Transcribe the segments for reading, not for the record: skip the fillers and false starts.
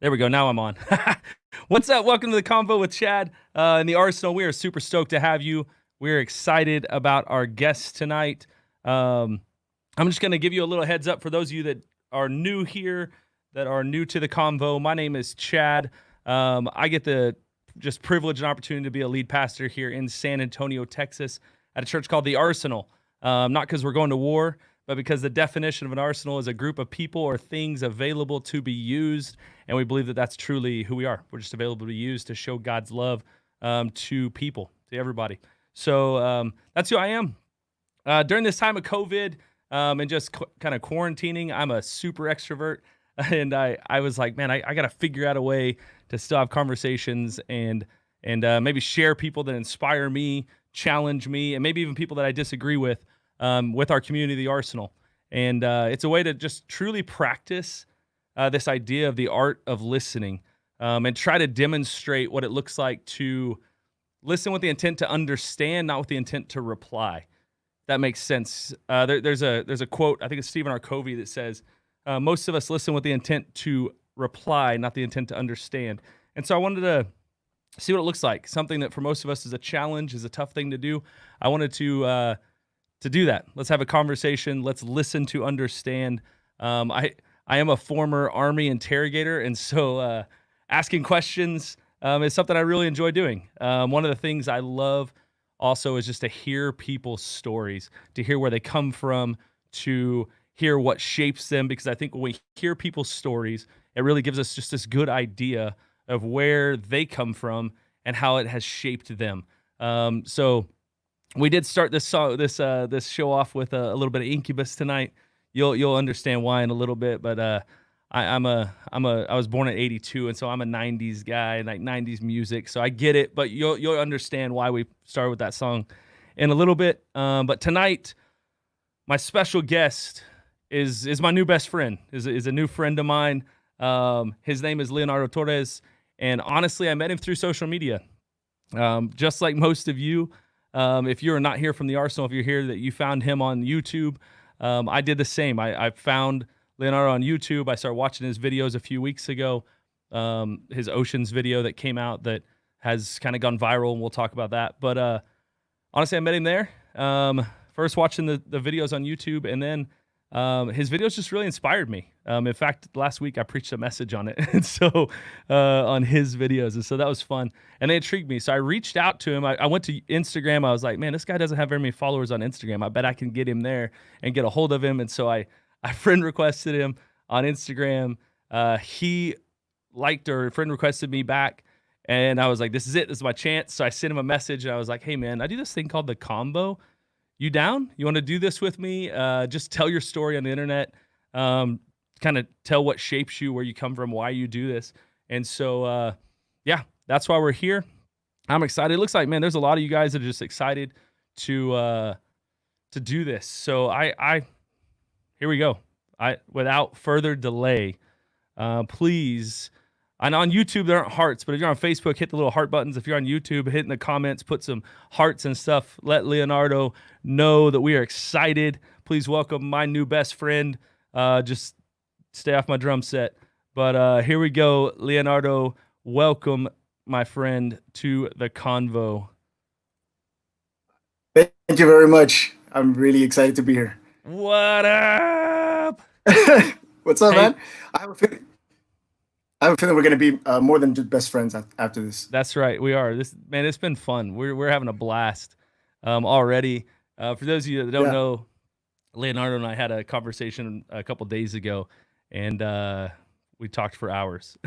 There we go. Now I'm on. What's up? Welcome to the Convo with Chad and the Arsenal. We are super stoked to have you. We're excited about our guests tonight. I'm just going to give you a little heads up for those of you that are new here, that are new to the Convo. My name is Chad. I get the just privilege and opportunity to be a lead pastor here in San Antonio, Texas, at a church called the Arsenal. Not because we're going to war, but because the definition of an arsenal is a group of people or things available to be used. And we believe that that's truly who we are. We're just available to be used to show God's love to people, to everybody. So that's who I am. During this time of COVID and just kind of quarantining, I'm a super extrovert. And I was like, man, I got to figure out a way to still have conversations and maybe share people that inspire me, challenge me, and maybe even people that I disagree with our community, the Arsenal. And it's a way to just truly practice this idea of the art of listening and try to demonstrate what it looks like to listen with the intent to understand, not with the intent to reply. That makes sense. There's a quote, I think it's Stephen R. Covey, that says, most of us listen with the intent to reply, not the intent to understand. And so I wanted to see what it looks like. Something that for most of us is a challenge, is a tough thing to do. I wanted to do that. Let's have a conversation. Let's listen to understand. I am a former Army interrogator, and so asking questions is something I really enjoy doing. One of the things I love also is just to hear people's stories, to hear where they come from, to hear what shapes them, because I think when we hear people's stories, it really gives us just this good idea of where they come from and how it has shaped them. So we did start this show off with a little bit of Incubus tonight. You'll understand why in a little bit, but I was born in '82, and so I'm a '90s guy, like '90s music, so I get it. But you'll understand why we started with that song in a little bit. But tonight, my special guest is my new best friend. Is a new friend of mine. His name is Leonardo Torres, and honestly, I met him through social media. Just like most of you, if you're not here from the Arsenal, if you're here, that you found him on YouTube. I did the same. I found Leonardo on YouTube. I started watching his videos a few weeks ago. His Oceans video that came out that has kind of gone viral, and we'll talk about that. But honestly, I met him there. First watching the videos on YouTube, and then his videos just really inspired me. In fact, last week I preached a message on it, and so on his videos, and so that was fun, and they intrigued me. So I reached out to him. I went to Instagram. I was like, man, this guy doesn't have very many followers on Instagram. I bet I can get him there and get a hold of him. And so I friend requested him on Instagram. He liked or friend requested me back, and I was like, this is it. This is my chance. So I sent him a message, and I was like, hey man, I do this thing called the Convo. You down? You want to do this with me? Just tell your story on the internet. Kind of tell what shapes you, where you come from, why you do this. And so, yeah, that's why we're here. I'm excited. It looks like, man, there's a lot of you guys that are just excited to do this. So here we go. Without further delay, please. And on YouTube, there aren't hearts, but if you're on Facebook, hit the little heart buttons. If you're on YouTube, hit in the comments, put some hearts and stuff. Let Leonardo know that we are excited. Please welcome my new best friend. Just stay off my drum set. But here we go. Leonardo, welcome, my friend, to the Convo. Thank you very much. I'm really excited to be here. What up? What's up, man? I have a feeling we're going to be more than just best friends after this. That's right. We are. Man, it's been fun. We're having a blast already. For those of you that don't know, Leonardo and I had a conversation a couple days ago, and we talked for hours.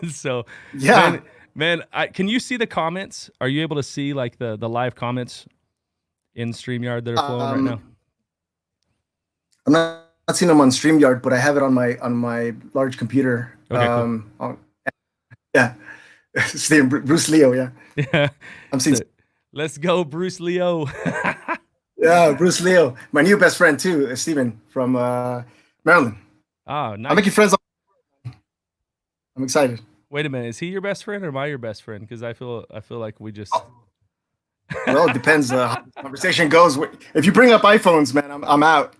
So, yeah, man, can you see the comments? Are you able to see like the live comments in StreamYard that are flowing right now? I'm not seeing them on StreamYard, but I have it on my large computer. Okay, cool. Yeah, Steven, Bruce Leo. Yeah, I'm seeing. Let's go, Bruce Leo. Yeah, Bruce Leo, my new best friend too, Steven from Maryland. Oh, nice. I'm making friends. I'm excited. Wait a minute, is he your best friend or am I your best friend? Because I feel like we just. Well, it depends how the conversation goes. If you bring up iPhones, man, I'm out.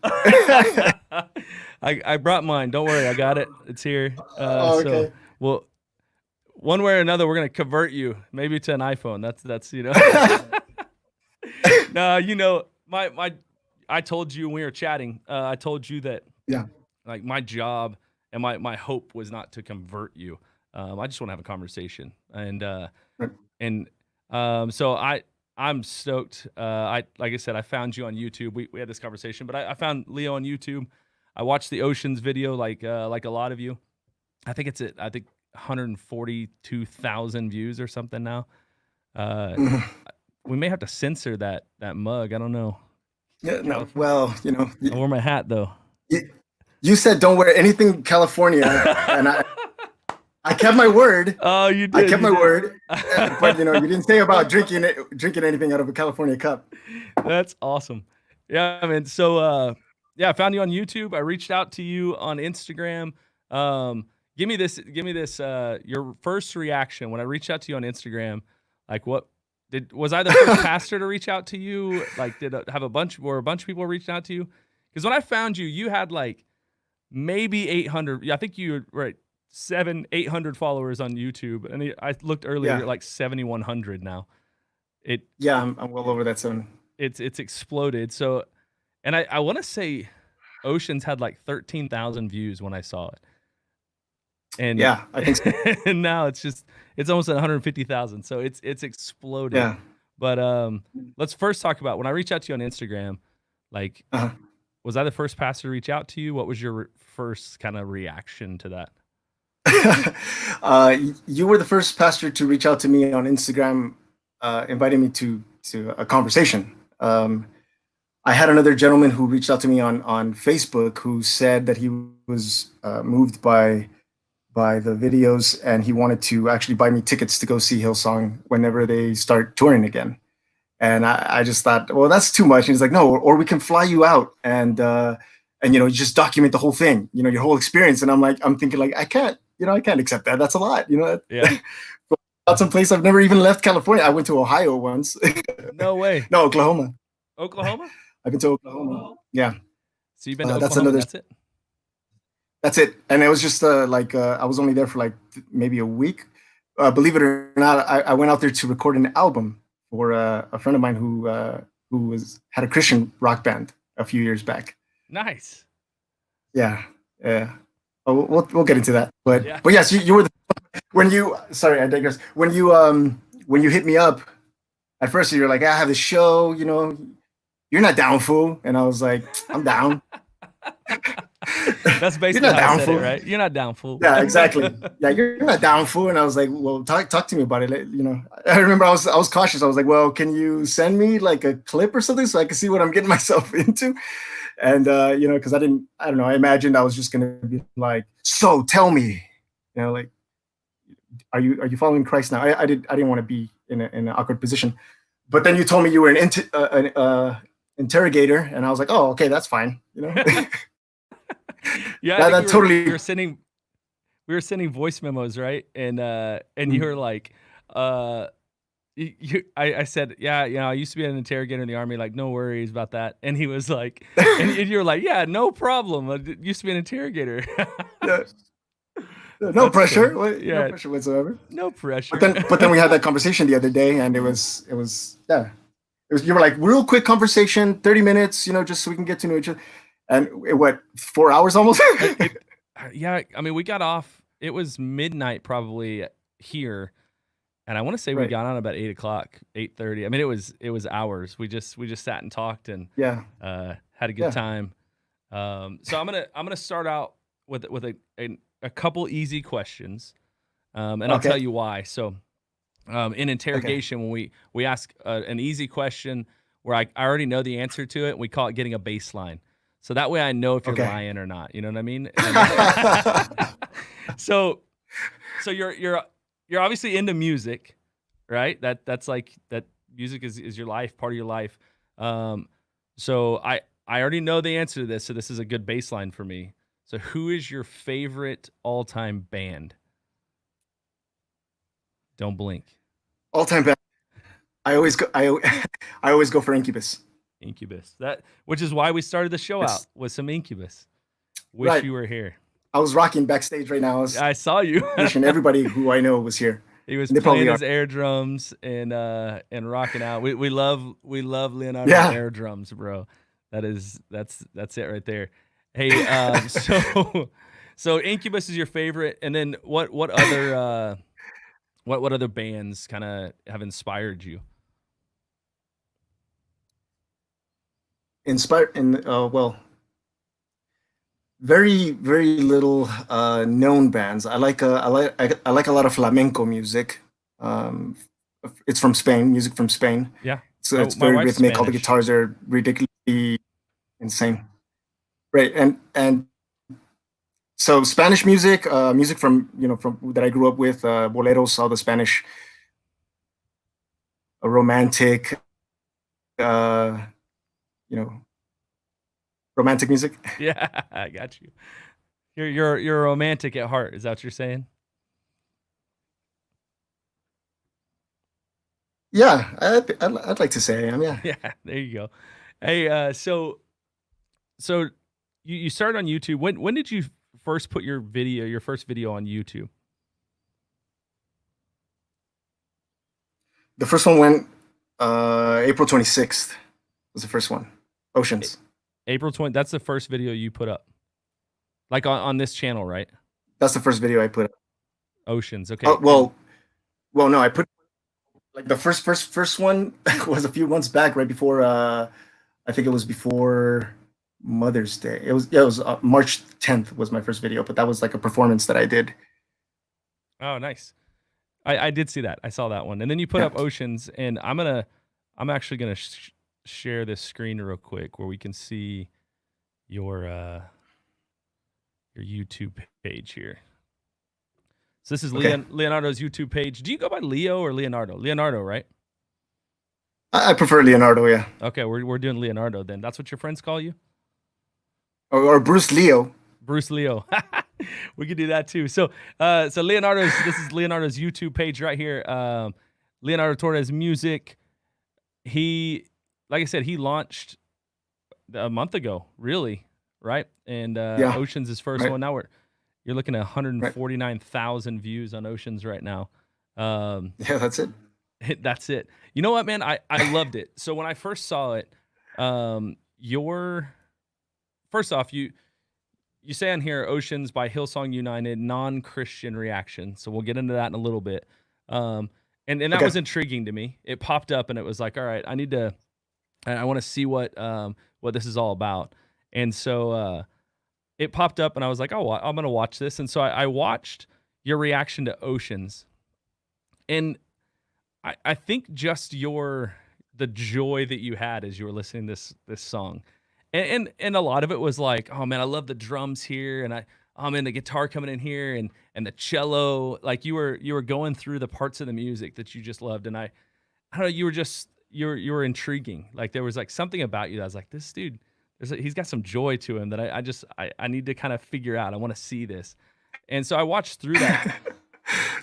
I brought mine. Don't worry, I got it. It's here. Okay. So, well, one way or another, we're gonna convert you maybe to an iPhone. That's you know. No, you know, I told you when we were chatting. I told you that like my job and my hope was not to convert you. I just want to have a conversation, and so I'm stoked. Like I said, I found you on YouTube. We had this conversation, but I found Leo on YouTube. I watched the Oceans video like a lot of you. I think it's 142,000 views or something now. We may have to censor that mug. I don't know. Yeah, no. Well, you know, I wore my hat though. You said don't wear anything California, and I kept my word. Oh, you did. I kept my word, but you know, you didn't say about drinking anything out of a California cup. That's awesome. Yeah, I mean, so I found you on YouTube. I reached out to you on Instagram. Give me this. Your first reaction when I reached out to you on Instagram. Like, was I the first pastor to reach out to you? Like, were a bunch of people reaching out to you? Because when I found you, you had like maybe 800. I think you were at 800 followers on YouTube, and I looked earlier, you're at like 7,100 now. I'm well over that soon. It's exploded. So, and I want to say Oceans had like 13,000 views when I saw it. And yeah, I think so. And now it's almost at 150,000. So it's exploded. Yeah. But let's first talk about when I reached out to you on Instagram, like, was I the first pastor to reach out to you? What was your first kind of reaction to that? You were the first pastor to reach out to me on Instagram, inviting me to a conversation. I had another gentleman who reached out to me on Facebook who said that he was moved by the videos, and he wanted to actually buy me tickets to go see Hillsong whenever they start touring again. And I just thought, well, that's too much. And he's like, no, or we can fly you out and you know, just document the whole thing, you know, your whole experience. And I'm thinking like, I can't accept that. That's a lot, you know. Yeah. Out someplace I've never even left California. I went to Ohio once. No way. No, Oklahoma. Oklahoma? I've been to Oklahoma. Yeah. So you've been to Oklahoma, that's it? That's it. And it was just I was only there for like maybe a week, believe it or not, I went out there to record an album for a friend of mine who had a Christian rock band a few years back. Nice. Yeah, yeah. Oh, we'll get into that, Yeah. but yes, you were when you. Sorry, I digress. When you hit me up at first, you're like, I have this show. You're not down, fool, and I was like, I'm down. That's You're basically not how I down, said it, fool. right? You're not down, fool. Yeah, exactly. Yeah, you're not down, fool. And I was like, well, talk to me about it. I remember I was cautious. I was like, well, can you send me like a clip or something so I can see what I'm getting myself into? And because I don't know, I imagined I was just gonna be like, so tell me, like, are you following Christ now? I didn't want to be in an awkward position, but then you told me you were an interrogator, and I was like, oh, okay, that's fine. Yeah, I that, think that totally. we were sending voice memos, right? And you were like, I said, yeah, I used to be an interrogator in the army. Like, no worries about that. And he was like, and you were like, yeah, no problem. I used to be an interrogator. Yeah, no That's pressure. funny. No Yeah, pressure whatsoever. no But pressure. then we had that conversation the other day, and it was yeah. You were like, real quick conversation, 30 minutes, just so we can get to know each other. And what, 4 hours almost? Yeah, I mean, we got off. It was midnight probably here, and I want to say we Right. got on about 8 o'clock, 8:30. I mean, it was hours. We just sat and talked and Yeah. had a good Yeah. time. So I'm gonna start out with a couple easy questions, and I'll tell Okay. you why. So in Okay. interrogation, when we ask an easy question where I already know the answer to it, we call it getting a baseline. So that way I know if you're Okay. lying or not. You know what I mean? And, so you're obviously into music, right? That's like that music is your life, part of your life. So I already know the answer to this, so this is a good baseline for me. So who is your favorite all-time band? Don't blink. All-time best. I always go. I always go for Incubus. Incubus. Which is why we started the show out Yes. with some Incubus. Wish Right. you were here. I was rocking backstage right now. I was I saw you. wishing everybody who I know was here. He was And they playing probably are. his air drums and rocking out. We love Leonardo's Yeah. air drums, bro. That's it right there. Hey, so Incubus is your favorite, and then what other what other bands kind of have inspired you? Inspired and well, very little known bands. I like a lot of flamenco music. Um, it's from Spain, music from Spain. Yeah, So my it's my very wife's rhythmic. All the Spanish. guitars are ridiculously insane. Right. And so Spanish music, music from that I grew up with, boleros, all the Spanish romantic, uh, you know, romantic music. Yeah, I got you. You're a romantic at heart. Is that what you're saying? Yeah, I'd like to say I am. Yeah. Yeah, there you go. Hey, so you started on YouTube. When did you first put your first video on YouTube? The first one went April 26th was the first one. Oceans. April 20. That's the first video you put up, like on this channel, right? That's the first video I put up. Oceans. Okay. Oh, well, no, I put like the first one was a few months back, right before I think it was before Mother's Day. It was March 10th was my first video, but that was like a performance that I did. Oh, nice. I did see that. I saw that one, and then you put Yeah. up Oceans, and I'm actually gonna share this screen real quick where we can see your YouTube page here. So this is Okay. Leonardo's YouTube page. Do you go by Leo or Leonardo? Leonardo, right? I prefer Leonardo, yeah, Okay, we're doing Leonardo then. That's what your friends call you? or Bruce Leo. Bruce Leo. We could do that too. So this is Leonardo's YouTube page right here. Leonardo Torres music. He, like I said, he launched a month ago, really, right? And Yeah, Oceans is first right, one. Now you're looking at right. 149,000 views on Oceans right now. Yeah, that's it. That's it. You know what, man? I loved it. So when I first saw it, your first off, you say on here Oceans by Hillsong United, non-Christian reaction. So we'll get into that in a little bit. Um, and that Okay. was intriguing to me. It popped up and it was like, all right, I want to see what this is all about. And so it popped up and I was like, oh, I'm gonna watch this. And so I watched your reaction to Oceans, and I think just the joy that you had as you were listening to this song, and a lot of it was like, oh man, I love the drums here, and and the guitar coming in here, and the cello, like you were going through the parts of the music that you just loved, and I don't know, you were intriguing, like there was like something about you that I was like, this dude, he's got some joy to him that I need to kind of figure out. I want to see this, and so I watched through that.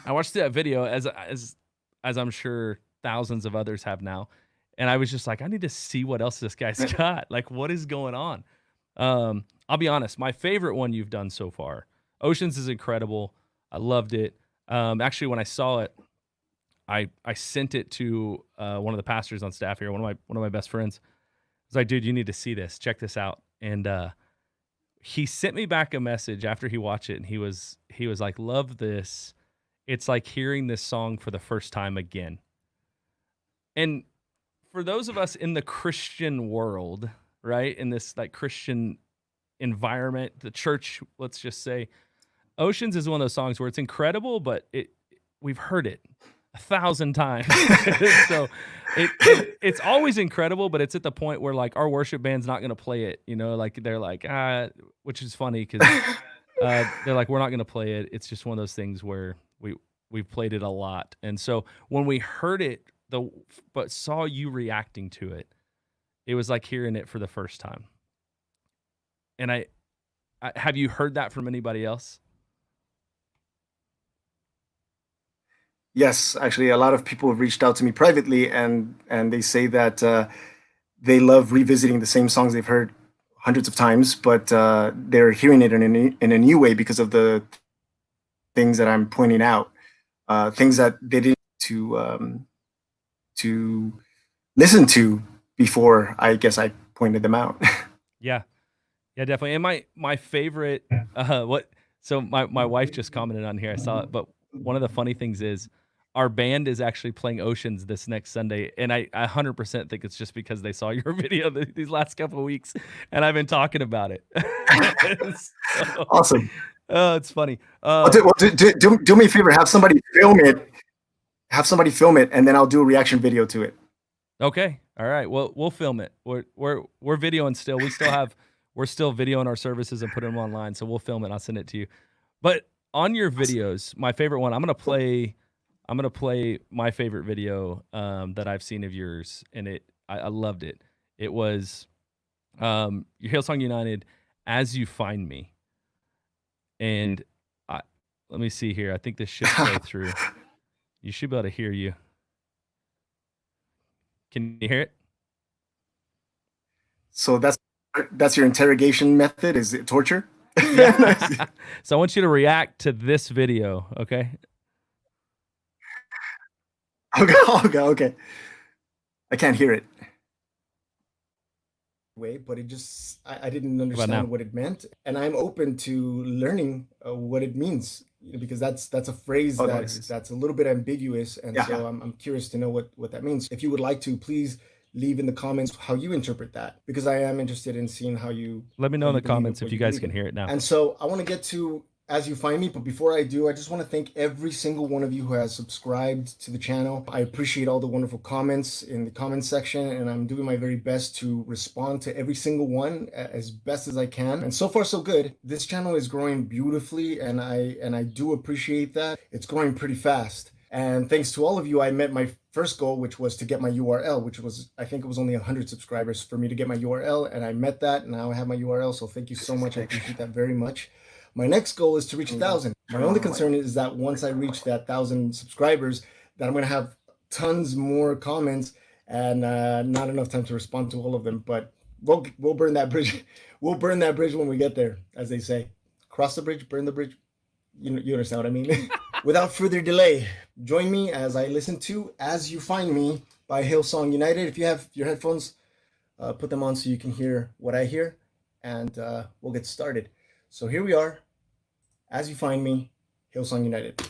I watched that video as I'm sure thousands of others have now, and I was just like, I need to see what else this guy's got. Like, what is going on? I'll be honest, my favorite one you've done so far, Oceans, is incredible. I loved it. Actually, when I saw it, I sent it to one of the pastors on staff here, one of my best friends. I was like, dude, you need to see this. Check this out. And he sent me back a message after he watched it, and he was like, love this. It's like hearing this song for the first time again. And for those of us in the Christian world, right, in this like Christian environment, the church, let's just say, Oceans is one of those songs where it's incredible, but we've heard it 1,000 times. So it's always incredible, but it's at the point where like our worship band's not going to play it, like they're like, which is funny because they're like, we're not going to play it. It's just one of those things where we've played it a lot. And so when we heard it, but saw you reacting to it, it was like hearing it for the first time. And I have you heard that from anybody else? Yes, actually, a lot of people have reached out to me privately, and they say that they love revisiting the same songs they've heard hundreds of times, but they're hearing it in a new way because of the things that I'm pointing out, things that they didn't to listen to before. I guess I pointed them out. Yeah. Yeah, definitely. And my favorite what so my wife just commented on here. I saw it, but one of the funny things is our band is actually playing Oceans this next Sunday, and I 100% think it's just because they saw your video these last couple of weeks, and I've been talking about it. So, Awesome. oh, it's funny. Do me a favor. Have somebody film it. Have somebody film it, and then I'll do a reaction video to it. Okay. All right. Well, we'll film it. We're videoing still. We're still videoing our services and putting them online, so we'll film it. I'll send it to you. But on your videos, my favorite one, I'm gonna play my favorite video that I've seen of yours, and I loved it. It was your Hillsong United, As You Find Me, and let me see here. I think this should play through. You should be able to hear you. Can you hear it? So that's your interrogation method? Is it torture? Yeah. So I want you to react to this video, okay? Okay. I can't hear it. But I didn't understand what it meant, and I'm open to learning what it means, because that's a phrase that's a little bit ambiguous, and so I'm curious to know what that means. If you would like to, please leave in the comments how you interpret that, because I am interested in seeing how you. Let me know in the comments if you guys can hear it now. And so I want to get to As You Find Me, but before I do, I just want to thank every single one of you who has subscribed to the channel. I appreciate all the wonderful comments in the comment section, and I'm doing my very best to respond to every single one as best as I can. And so far, so good. This channel is growing beautifully, and I do appreciate that. It's growing pretty fast. And thanks to all of you, I met my first goal, which was to get my URL, which was, I think it was only 100 subscribers for me to get my URL, and I met that, and now I have my URL, so thank you so much. I appreciate that very much. My next goal is to reach 1,000. My only concern is that once I reach that 1,000 subscribers, that I'm going to have tons more comments and not enough time to respond to all of them. But we'll burn that bridge. We'll burn that bridge when we get there, as they say. Cross the bridge, burn the bridge. You understand what I mean? without further delay, join me as I listen to As You Find Me by Hillsong United. If you have your headphones, put them on so you can hear what I hear, and we'll get started. So here we are, As You Find Me, Hillsong United.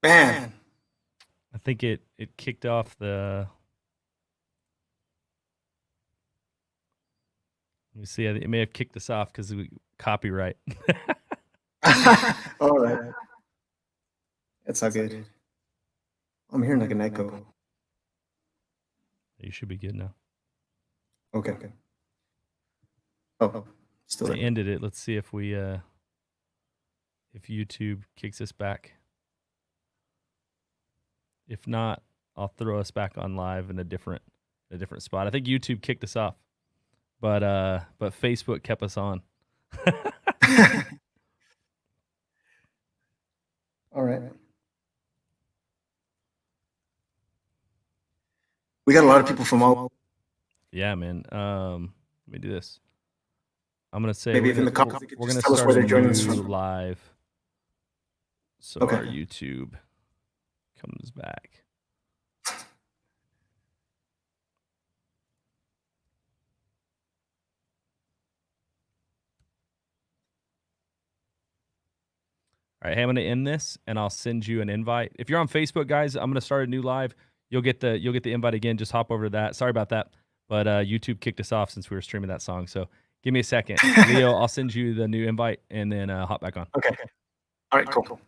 Man. I think it kicked off the. Let me see. It may have kicked us off because we copyright. All right. That's all good. I'm hearing like an echo. You should be good now. Okay. Oh, still I there. ended it. Let's see if we if YouTube kicks us back. If not, I'll throw us back on live in a different spot. I think YouTube kicked us off, but Facebook kept us on. All right. We got a lot of people from all. Yeah, man. Let me do this. I'm gonna say Maybe we're in the gonna, comments, we're gonna tell us start where a they're joining us new from. live, so Okay. our YouTube comes back. All right, hey, I'm gonna end this, and I'll send you an invite. If you're on Facebook, guys, I'm gonna start a new live. You'll get the invite again. Just hop over to that. Sorry about that, but YouTube kicked us off since we were streaming that song. So give me a second, Leo. I'll send you the new invite, and then hop back on. Okay. All right. Cool.